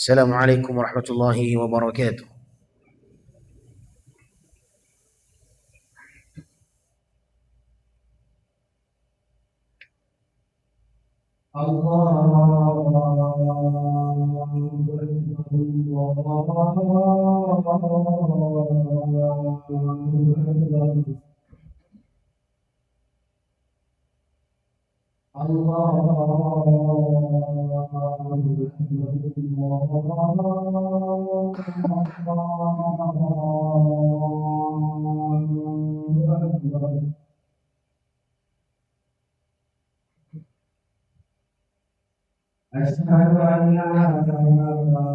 السلام عليكم ورحمة الله وبركاته. أشهد أن لا إله إلا الله.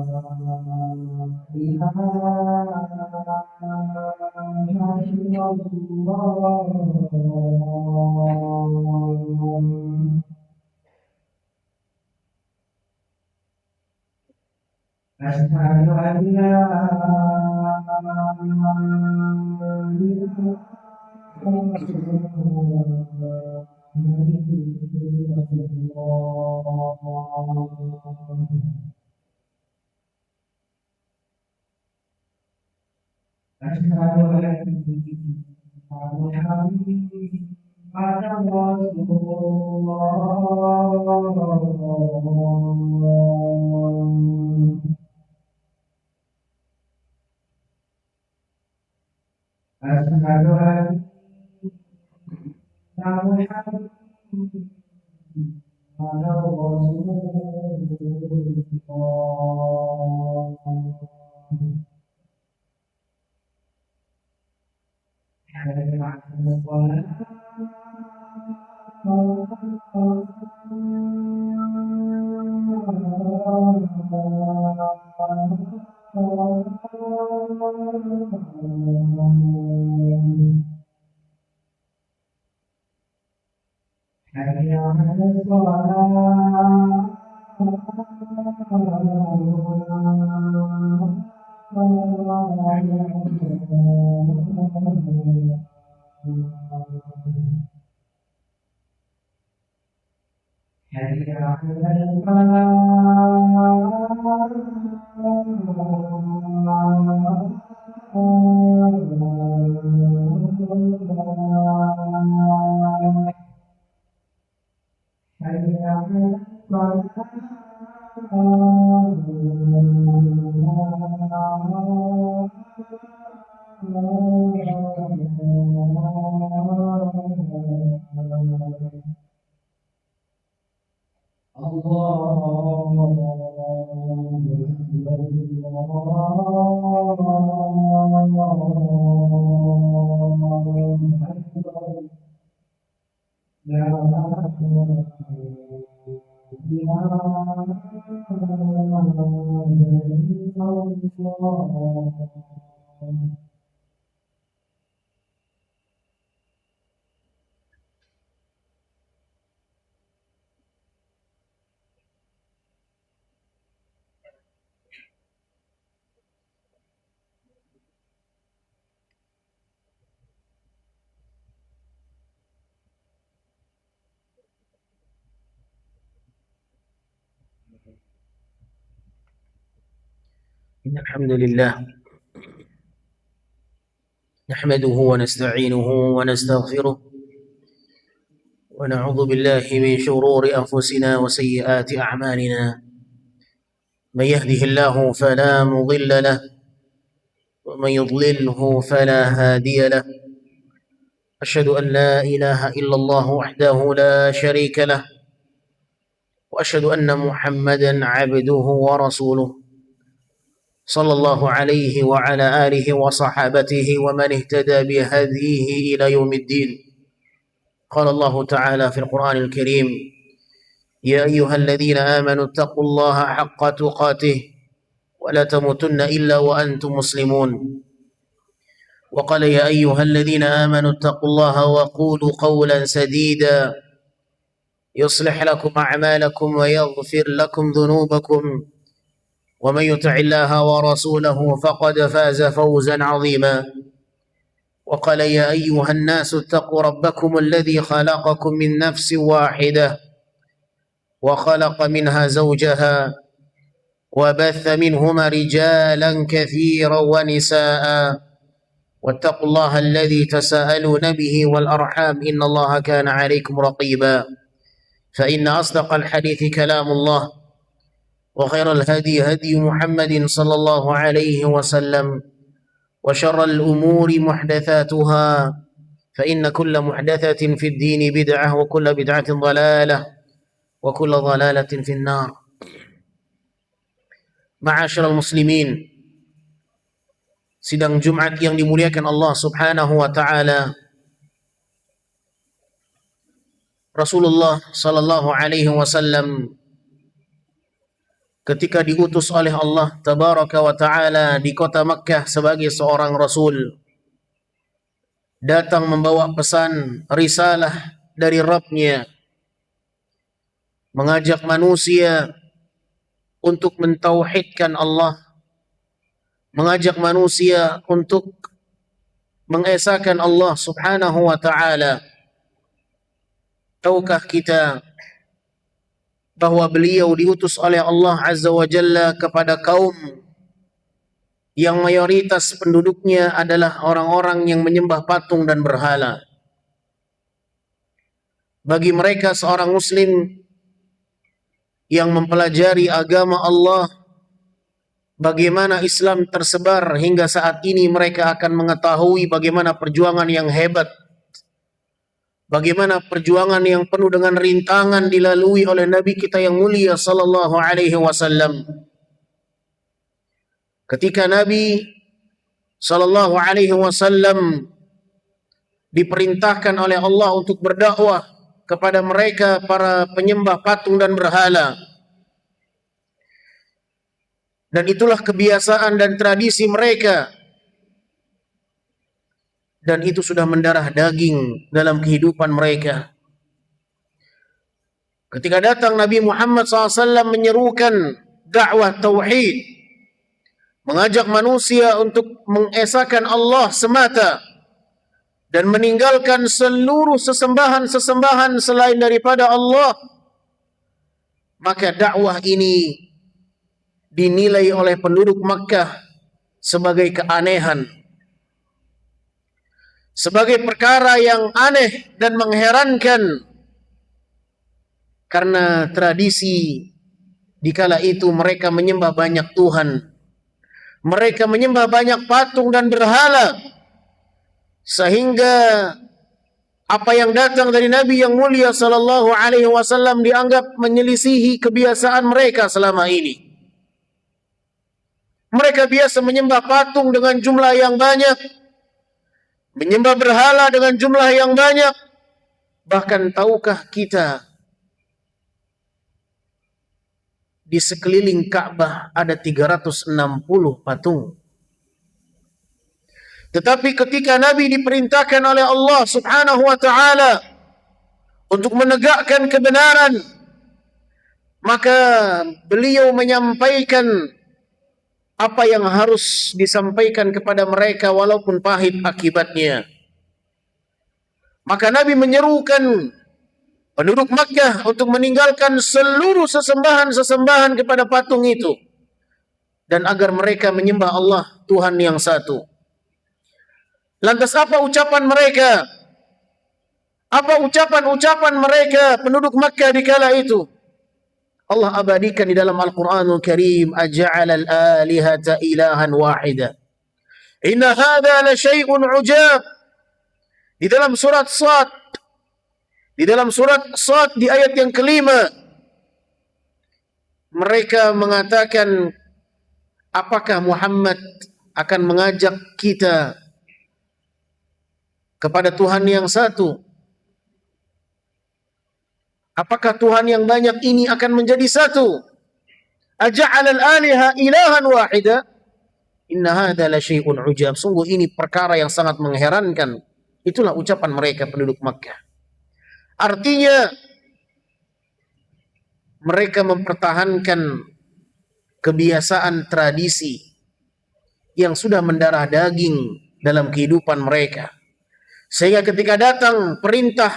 أشهد أن لا إن الحمد لله نحمده ونستعينه ونستغفره ونعوذ بالله من شرور أنفسنا وسيئات أعمالنا. من يهده الله فلا مضل له ومن يضلله فلا هادي له. أشهد أن لا إله إلا الله وحده لا شريك له وأشهد أن محمدا عبده ورسوله صلى الله عليه وعلى آله وصحابته ومن اهتدى بهديه إلى يوم الدين. قال الله تعالى في القرآن الكريم: يا أيها الذين آمنوا اتقوا الله حق تقاته ولا تموتن إلا وأنتم مسلمون. وقال: يا أيها الذين آمنوا اتقوا الله وقولوا قولا سديدا يصلح لكم أعمالكم ويغفر لكم ذنوبكم ومن يطع الله ورسوله فقد فاز فوزا عظيما وقال يا أيها الناس اتقوا ربكم الذي خلقكم من نفس واحدة وخلق منها زوجها وبث منهما رجالا كثيرا ونساء واتقوا الله الذي تساءلون به والأرحام إن الله كان عليكم رقيبا فإن أصدق الحديث كلام الله وخير الهدي هدي محمد صلى الله عليه وسلم وشر الأمور محدثاتها فإن كل محدثة في الدين بدعة وكل بدعة ضلالة وكل ضلالة في النار. Ma'asyiral muslimin, sidang Jumat yang dimuliakan Allah Subhanahu wa taala, Rasulullah sallallahu alaihi wasallam ketika diutus oleh Allah tabaraka wa taala di kota Makkah sebagai seorang rasul, datang membawa pesan risalah dari Rabb-Nya, mengajak manusia untuk mentauhidkan Allah, mengajak manusia untuk mengesahkan Allah Subhanahu wa taala. Tahukah kita bahwa beliau diutus oleh Allah Azza wa Jalla kepada kaum yang mayoritas penduduknya adalah orang-orang yang menyembah patung dan berhala. Bagi mereka seorang muslim yang mempelajari agama Allah, bagaimana Islam tersebar hingga saat ini, mereka akan mengetahui bagaimana perjuangan yang hebat, bagaimana perjuangan yang penuh dengan rintangan dilalui oleh Nabi kita yang mulia sallallahu alaihi wasallam. Ketika Nabi sallallahu alaihi wasallam diperintahkan oleh Allah untuk berdakwah kepada mereka para penyembah patung dan berhala, dan itulah kebiasaan dan tradisi mereka, dan itu sudah mendarah daging dalam kehidupan mereka. Ketika datang Nabi Muhammad SAW menyerukan dakwah tauhid, mengajak manusia untuk mengesahkan Allah semata dan meninggalkan seluruh sesembahan-sesembahan selain daripada Allah, maka dakwah ini dinilai oleh penduduk Makkah sebagai keanehan, sebagai perkara yang aneh dan mengherankan, karena tradisi di kala itu mereka menyembah banyak Tuhan, mereka menyembah banyak patung dan berhala, sehingga apa yang datang dari Nabi yang mulia sallallahu alaihi wasallam dianggap menyelisihi kebiasaan mereka selama ini. Mereka biasa menyembah patung dengan jumlah yang banyak, menyembah berhala dengan jumlah yang banyak. Bahkan tahukah kita, di sekeliling Ka'bah ada 360 patung. Tetapi ketika Nabi diperintahkan oleh Allah Subhanahu wa taala untuk menegakkan kebenaran, maka beliau menyampaikan apa yang harus disampaikan kepada mereka walaupun pahit akibatnya. Maka Nabi menyerukan penduduk Makkah untuk meninggalkan seluruh sesembahan-sesembahan kepada patung itu, dan agar mereka menyembah Allah Tuhan yang satu. Lantas apa ucapan mereka? Apa ucapan-ucapan mereka penduduk Makkah di kala itu? Allah abadikan di dalam Al-Quranul Karim, aja'ala al-alihata ilahan wahida. Inna hadha la syai'un ujab. Di dalam surat Sad, di ayat yang kelima, mereka mengatakan, apakah Muhammad akan mengajak kita kepada Tuhan yang satu? Apakah Tuhan yang banyak ini akan menjadi satu? Aja'ala al-aliha ilahan wahida. Inna hadha la syai'un ujab. Sungguh ini perkara yang sangat mengherankan. Itulah ucapan mereka penduduk Makkah. Artinya, mereka mempertahankan kebiasaan tradisi yang sudah mendarah daging dalam kehidupan mereka. Sehingga ketika datang perintah,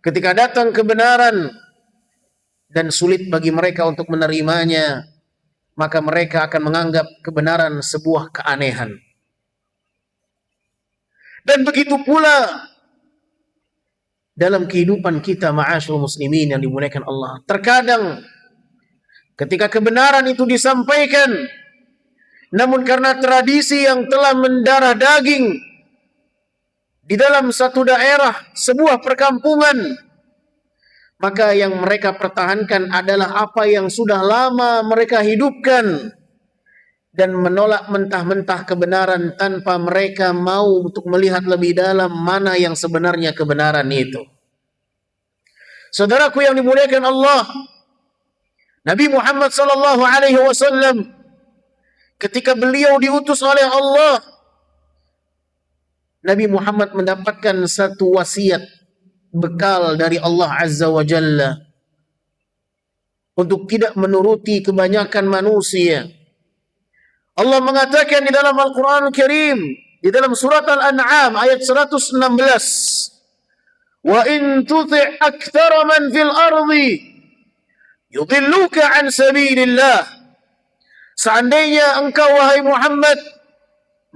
ketika datang kebenaran dan sulit bagi mereka untuk menerimanya, maka mereka akan menganggap kebenaran sebuah keanehan. Dan begitu pula dalam kehidupan kita ma'asyarul muslimin yang dimuliakan Allah. Terkadang ketika kebenaran itu disampaikan, namun karena tradisi yang telah mendarah daging di dalam satu daerah, sebuah perkampungan, maka yang mereka pertahankan adalah apa yang sudah lama mereka hidupkan dan menolak mentah-mentah kebenaran tanpa mereka mau untuk melihat lebih dalam mana yang sebenarnya kebenaran itu. Saudaraku yang dimuliakan Allah, Nabi Muhammad sallallahu alaihi wasallam ketika beliau diutus oleh Allah, Nabi Muhammad mendapatkan satu wasiat bekal dari Allah Azza wa Jalla untuk tidak menuruti kebanyakan manusia. Allah mengatakan di dalam Al-Quran Al-Karim, di dalam surat Al-An'am ayat 116, "Wa in tuti' aktsara man fil ardi yudilluka an sabilillah." Seandainya engkau wahai Muhammad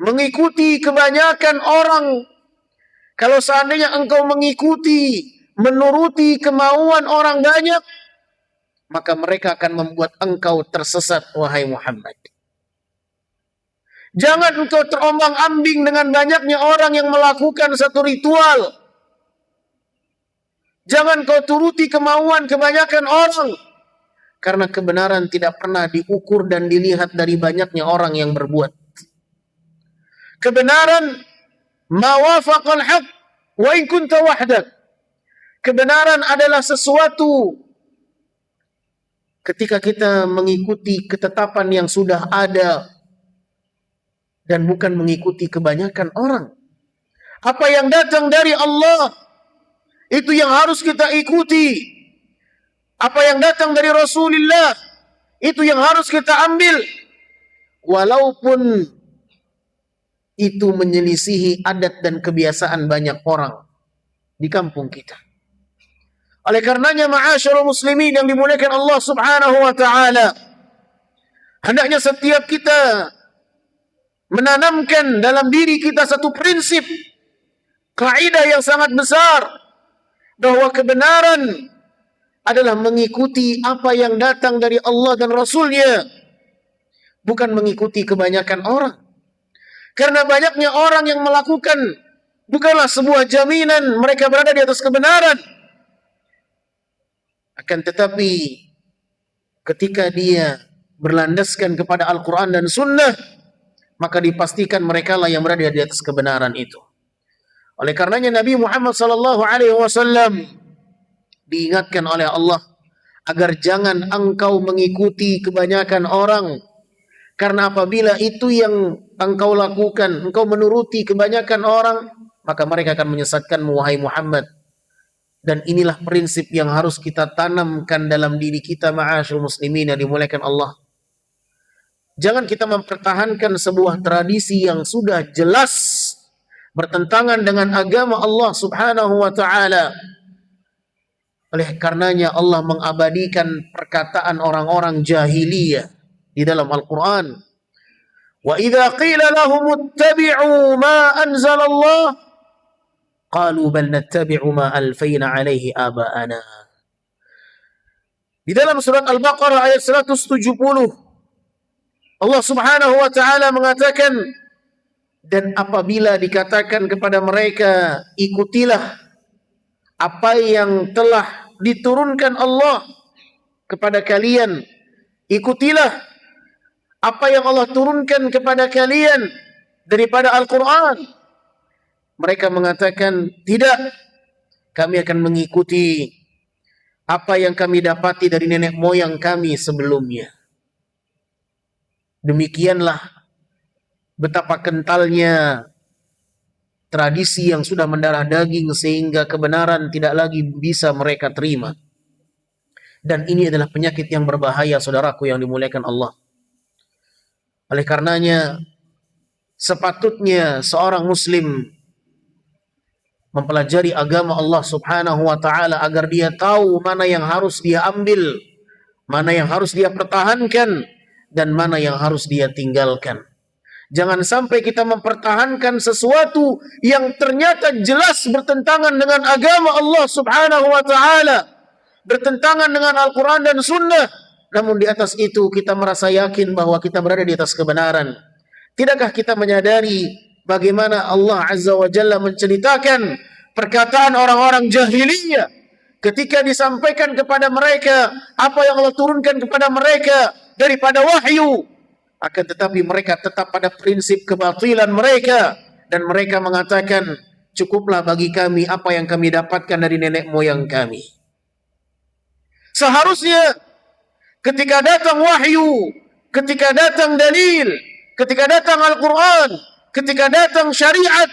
mengikuti kebanyakan orang, kalau seandainya engkau mengikuti, menuruti kemauan orang banyak, maka mereka akan membuat engkau tersesat wahai Muhammad. Jangan engkau terombang-ambing dengan banyaknya orang yang melakukan satu ritual. Jangan kau turuti kemauan kebanyakan orang. Karena kebenaran tidak pernah diukur dan dilihat dari banyaknya orang yang berbuat. Kebenaran ma wafaqal haq wa in kunta wahdak. Kebenaran adalah sesuatu ketika kita mengikuti ketetapan yang sudah ada dan bukan mengikuti kebanyakan orang. Apa yang datang dari Allah, itu yang harus kita ikuti. Apa yang datang dari Rasulullah, itu yang harus kita ambil. Walaupun itu menyelisihi adat dan kebiasaan banyak orang di kampung kita. Oleh karenanya ma'asyarul muslimin yang dimuliakan Allah subhanahu wa ta'ala, hendaknya setiap kita menanamkan dalam diri kita satu prinsip, kaidah yang sangat besar, bahwa kebenaran adalah mengikuti apa yang datang dari Allah dan Rasulnya, bukan mengikuti kebanyakan orang. Karena banyaknya orang yang melakukan bukanlah sebuah jaminan mereka berada di atas kebenaran. Akan tetapi ketika dia berlandaskan kepada Al-Quran dan Sunnah, maka dipastikan mereka lah yang berada di atas kebenaran itu. Oleh karenanya Nabi Muhammad sallallahu alaihi wasallam diingatkan oleh Allah agar jangan engkau mengikuti kebanyakan orang, karena apabila itu yang engkau lakukan, engkau menuruti kebanyakan orang, maka mereka akan menyesatkanmu wahai Muhammad. Dan inilah prinsip yang harus kita tanamkan dalam diri kita ma'asyarul muslimin yang dimuliakan Allah. Jangan kita mempertahankan sebuah tradisi yang sudah jelas bertentangan dengan agama Allah subhanahu wa ta'ala. Oleh karenanya Allah mengabadikan perkataan orang-orang jahiliyah di dalam Al-Quran. Wa idza qila lahum ittabi'u ma anzala Allah qalu bal nattabi'u ma alfayna alaihi aba'ana. Di dalam surat Al-Baqarah ayat 170, Allah subhanahu wa ta'ala mengatakan, dan apabila dikatakan kepada mereka, ikutilah apa yang telah diturunkan Allah kepada kalian, ikutilah apa yang Allah turunkan kepada kalian daripada Al-Quran. Mereka mengatakan, tidak, kami akan mengikuti apa yang kami dapati dari nenek moyang kami sebelumnya. Demikianlah betapa kentalnya tradisi yang sudah mendarah daging sehingga kebenaran tidak lagi bisa mereka terima. Dan ini adalah penyakit yang berbahaya, saudaraku yang dimuliakan Allah. Oleh karenanya, sepatutnya seorang muslim mempelajari agama Allah subhanahu wa ta'ala agar dia tahu mana yang harus dia ambil, mana yang harus dia pertahankan, dan mana yang harus dia tinggalkan. Jangan sampai kita mempertahankan sesuatu yang ternyata jelas bertentangan dengan agama Allah subhanahu wa ta'ala, bertentangan dengan Al-Quran dan Sunnah, namun di atas itu kita merasa yakin bahwa kita berada di atas kebenaran. Tidakkah kita menyadari bagaimana Allah Azza wa Jalla menceritakan perkataan orang-orang jahiliyah ketika disampaikan kepada mereka apa yang Allah turunkan kepada mereka daripada wahyu, akan tetapi mereka tetap pada prinsip kebatilan mereka, dan mereka mengatakan, cukuplah bagi kami apa yang kami dapatkan dari nenek moyang kami. Seharusnya ketika datang wahyu, ketika datang dalil, ketika datang Al-Quran, ketika datang syariat,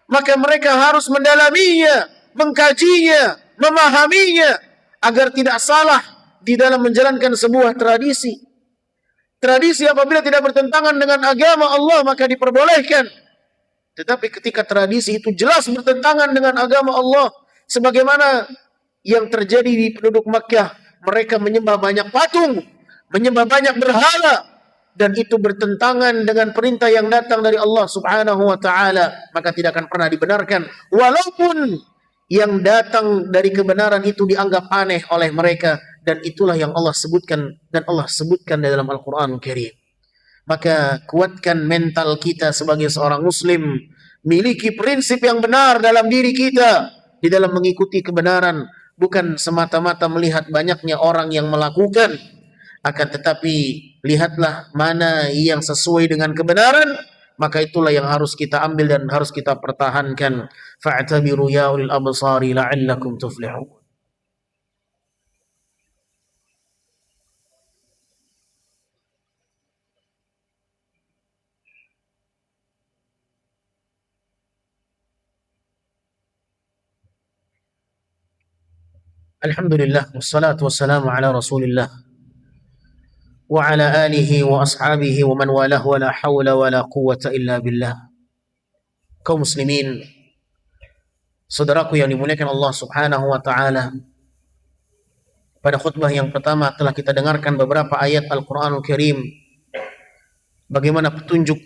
maka mereka harus mendalaminya, mengkajinya, memahaminya, agar tidak salah di dalam menjalankan sebuah tradisi. Tradisi apabila tidak bertentangan dengan agama Allah maka diperbolehkan. Tetapi ketika tradisi itu jelas bertentangan dengan agama Allah, sebagaimana yang terjadi di penduduk Makkah, mereka menyembah banyak patung, menyembah banyak berhala, dan itu bertentangan dengan perintah yang datang dari Allah subhanahu wa ta'ala, maka tidak akan pernah dibenarkan, walaupun yang datang dari kebenaran itu dianggap aneh oleh mereka. Dan itulah yang Allah sebutkan, dan Allah sebutkan dalam Al-Quran Karim. Maka kuatkan mental kita sebagai seorang muslim, miliki prinsip yang benar dalam diri kita di dalam mengikuti kebenaran, bukan semata-mata melihat banyaknya orang yang melakukan, akan tetapi lihatlah mana yang sesuai dengan kebenaran, maka itulah yang harus kita ambil dan harus kita pertahankan. Fa'tabiru ya ulil absari la'allakum tuflihun. Alhamdulillah, wassalatu wassalamu ala Rasulillah wa ala alihi wa ashabihi wa man walah wa la hawla wa la quwwata illa billah. Kaum muslimin, saudaraku yang dimuliakan Allah subhanahu wa ta'ala, pada khutbah yang pertama telah kita dengarkan beberapa ayat Al-Quranul Karim, bagaimana petunjuk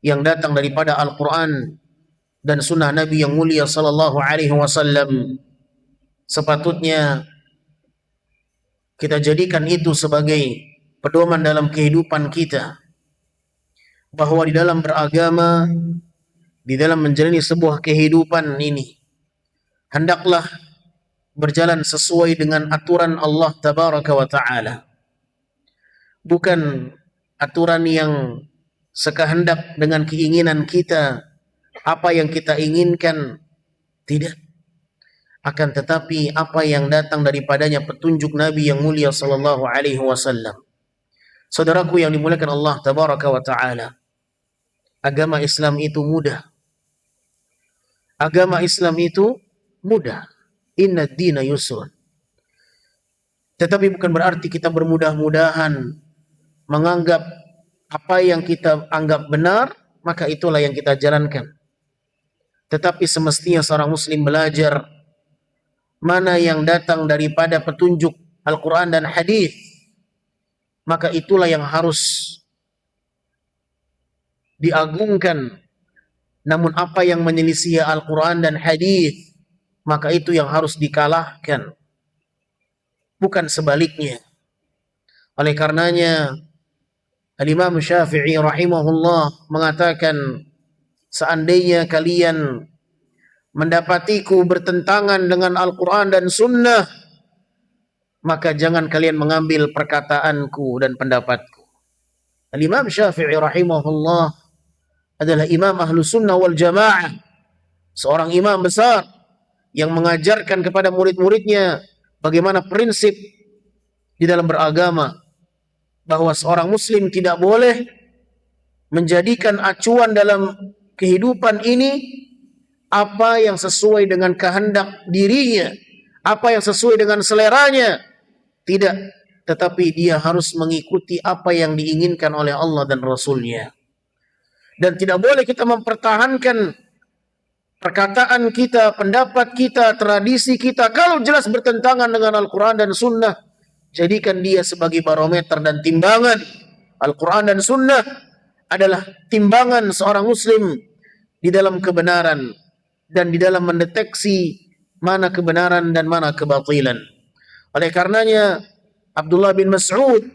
yang datang daripada Al-Quran dan sunnah Nabi yang mulia sallallahu alaihi wasallam sepatutnya kita jadikan itu sebagai pedoman dalam kehidupan kita, bahwa di dalam beragama, di dalam menjalani sebuah kehidupan ini, hendaklah berjalan sesuai dengan aturan Allah tabaraka wa ta'ala, bukan aturan yang sekehendak dengan keinginan kita, apa yang kita inginkan, tidak. Akan tetapi apa yang datang daripadanya petunjuk Nabi yang mulia sallallahu alaihi wasallam. Saudaraku yang dimuliakan Allah tabaraka wa ta'ala, agama Islam itu mudah. Agama Islam itu mudah. Inna ad-dina yusrun. Tetapi bukan berarti kita bermudah-mudahan menganggap apa yang kita anggap benar, maka itulah yang kita jalankan. Tetapi semestinya seorang muslim belajar mana yang datang daripada petunjuk Al-Quran dan hadis, maka itulah yang harus diagungkan. Namun apa yang menyelisih Al-Quran dan hadis, maka itu yang harus dikalahkan, bukan sebaliknya. Oleh karenanya Al-Imam Syafi'i rahimahullah mengatakan, seandainya kalian mendapatiku bertentangan dengan Al-Quran dan Sunnah, maka jangan kalian mengambil perkataanku dan pendapatku. Al-Imam Syafi'i rahimahullah adalah imam ahlu sunnah wal jamaah, seorang imam besar yang mengajarkan kepada murid-muridnya bagaimana prinsip di dalam beragama, bahwa seorang muslim tidak boleh menjadikan acuan dalam kehidupan ini apa yang sesuai dengan kehendak dirinya, apa yang sesuai dengan seleranya, Tidak, tetapi dia harus mengikuti apa yang diinginkan oleh Allah dan Rasulnya. Dan tidak boleh kita mempertahankan perkataan kita, pendapat kita, tradisi kita, kalau jelas bertentangan dengan Al-Quran dan Sunnah, jadikan dia sebagai barometer dan timbangan. Al-Quran dan Sunnah adalah timbangan seorang Muslim di dalam kebenaran dan di dalam mendeteksi mana kebenaran dan mana kebatilan. Oleh karenanya Abdullah bin Mas'ud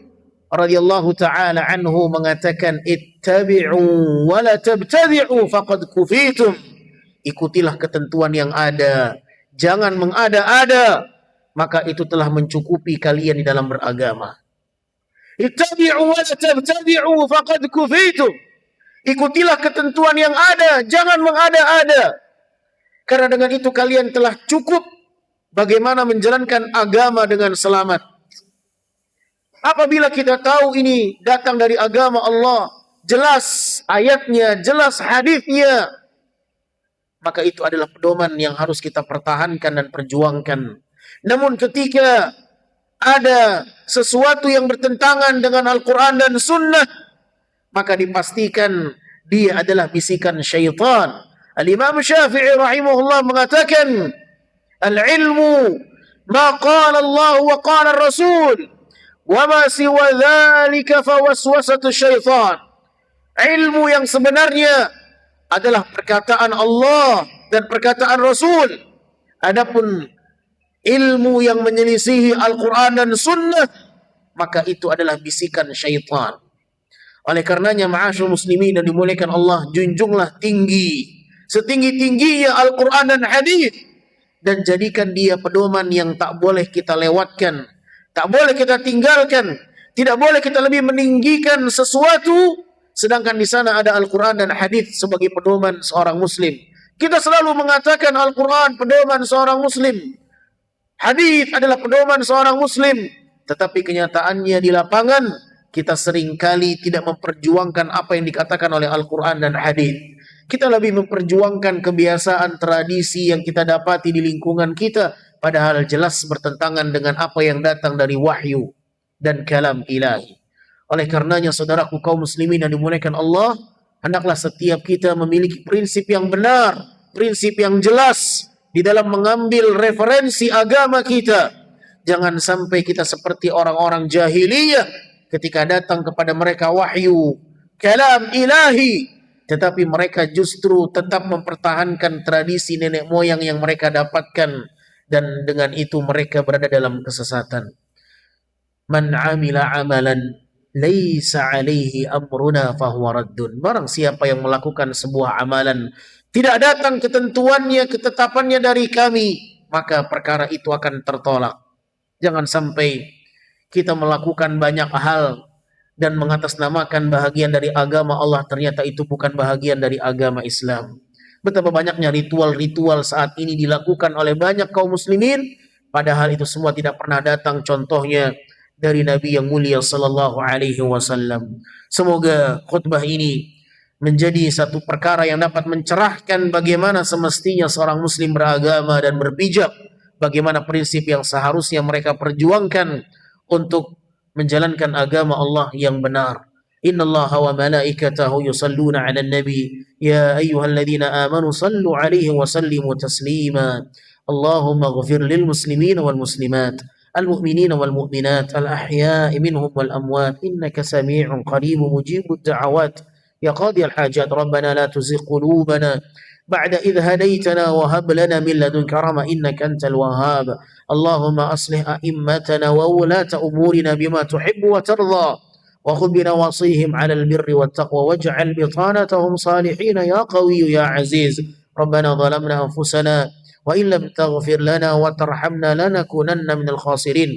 radhiyallahu taala anhu mengatakan, ittabi'u wa la tabtadi'u faqad kufitum. Ikutilah ketentuan yang ada, jangan mengada-ada, maka itu telah mencukupi kalian di dalam beragama. Ittabi'u wa la tabtadi'u faqad kufitum. Ikutilah ketentuan yang ada, jangan mengada-ada. Karena dengan itu kalian telah cukup bagaimana menjalankan agama dengan selamat. Apabila kita tahu ini datang dari agama Allah, jelas ayatnya, jelas hadisnya, maka itu adalah pedoman yang harus kita pertahankan dan perjuangkan. Namun ketika ada sesuatu yang bertentangan dengan Al-Quran dan Sunnah, maka dipastikan dia adalah bisikan syaitan. Al-Imam Syafi'i rahimahullah mengatakan, al-ilmu ma qala Allah wa qala Rasul wa ma siwa dhalika fa waswasatu syaitan. Ilmu yang sebenarnya adalah perkataan Allah dan perkataan Rasul. Adapun ilmu yang menyelisihi Al-Quran dan Sunnah, maka itu adalah bisikan syaitan. Oleh karenanya ma'asyur muslimin dan dimuliakan Allah, junjunglah tinggi, setinggi-tingginya Al-Quran dan hadis, dan jadikan dia pedoman yang tak boleh kita lewatkan, tak boleh kita tinggalkan. Tidak boleh kita lebih meninggikan sesuatu sedangkan di sana ada Al-Quran dan hadis sebagai pedoman seorang muslim. Kita selalu mengatakan Al-Quran pedoman seorang muslim, hadis adalah pedoman seorang muslim, tetapi kenyataannya di lapangan kita seringkali tidak memperjuangkan apa yang dikatakan oleh Al-Quran dan hadis. Kita lebih memperjuangkan kebiasaan tradisi yang kita dapati di lingkungan kita, padahal jelas bertentangan dengan apa yang datang dari wahyu dan kalam ilahi. Oleh karenanya saudaraku kaum muslimin yang dimuliakan Allah, hendaklah setiap kita memiliki prinsip yang benar, prinsip yang jelas di dalam mengambil referensi agama kita. Jangan sampai kita seperti orang-orang jahiliyah ketika datang kepada mereka wahyu kalam ilahi, tetapi mereka justru tetap mempertahankan tradisi nenek moyang yang mereka dapatkan, dan dengan itu mereka berada dalam kesesatan. Man amila amalan laisa alaihi amruna fahuwa raddun. Barang siapa yang melakukan sebuah amalan tidak datang ketentuannya, ketetapannya dari kami, maka perkara itu akan tertolak. Jangan sampai kita melakukan banyak hal dan mengatasnamakan bahagian dari agama Allah, ternyata itu bukan bahagian dari agama Islam. Betapa banyaknya ritual-ritual saat ini dilakukan oleh banyak kaum muslimin, padahal itu semua tidak pernah datang contohnya dari Nabi yang mulia sallallahu alaihi wasallam. Semoga khutbah ini menjadi satu perkara yang dapat mencerahkan bagaimana semestinya seorang muslim beragama dan berpijak, bagaimana prinsip yang seharusnya mereka perjuangkan untuk menjalankan agama Allah yang benar. Innallaha wa malaikatahu yusalluna 'alan nabi ya ayyuhalladzina amanu sallu 'alaihi wa sallimu taslima. Allahumma ighfir lil muslimina wal muslimat المؤمنين والمؤمنات الأحياء منهم والأموات إنك سميع قريب مجيب الدعوات يا قاضي الحاجات ربنا لا تزغ قلوبنا بعد إذ هديتنا وهب لنا من لدنك رحمة إنك أنت الوهاب اللهم أصلح أئمتنا وولاة أمورنا بما تحب وترضى وخذ بنواصيهم على البر والتقوى واجعل بطانتهم صالحين يا قوي يا عزيز ربنا ظلمنا أنفسنا وإن لم تغفر لنا وترحمنا لنكونن من الخاسرين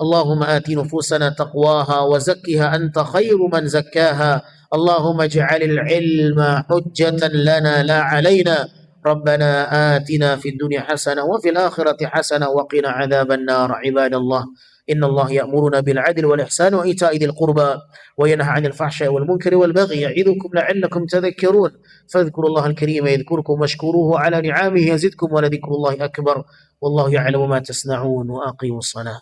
اللهم آت نفوسنا تقواها وزكها أنت خير من زكاها اللهم اجعل العلم حجة لنا لا علينا ربنا آتنا في الدنيا حسنة وفي الآخرة حسنة وقنا عذاب النار عباد الله إن الله يأمرنا بالعدل والإحسان وإيتاء ذي القربى وينهى عن الفحشاء والمنكر والبغي يعظكم لعلكم تذكرون فاذكروا الله الكريم يذكركم واشكروه على نعمه يزدكم ولذكر الله أكبر والله يعلم ما تصنعون وأقيموا الصلاة